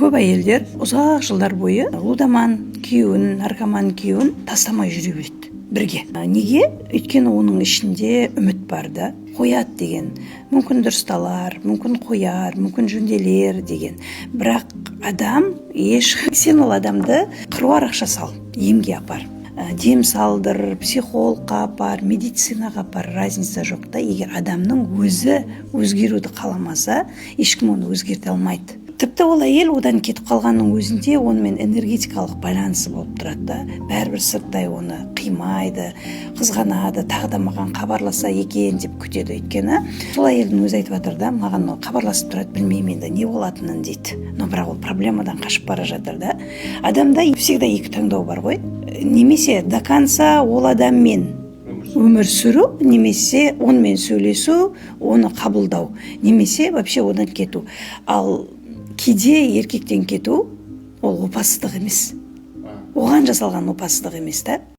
көп әйелдер ұзақ жылдар бойы лудоман күйеуін, наркоман күйеуін тастамай жүре береді бірге. Неге? Өйткені оның ішінде үміт бар да, қояды деген. Мүмкін дұрысталар, мүмкін қояр, мүмкін жөнделер деген. Бірақ адам сен ол адамды қыруар ақша сал, емге апар. Дем салдыр, психологқа апар, медицинаға апар, разница жоқ та. Егер адамның өзі өзгеруді қаламаса, ешкім оны өзгерте алмайды. Тіпті ол әйел одан кетіп қалғанның өзінде онымен энергетикалық байланысы болып тұрады да. Бәрібір сырттай оны қимайды, қызғанады, тағы да маған хабарласа екен деп күтеді. Өйткені сол әйелдің өзі айтып жатыр да, маған хабарласып тұрады, білмеймін енді не болатынын дейді. Но бірақ ол проблемадан қашып бара жатыр да. Адамда всегда екі таңдау бар ғой. Немесе до конца ол адаммен өмір сүру, немесе онымен сөйлесу, оны қабылдау, немесе вообще одан кету. Ал кейде еркектен кету ол опасыздық емес. Оған жасалған опасыздық емес та.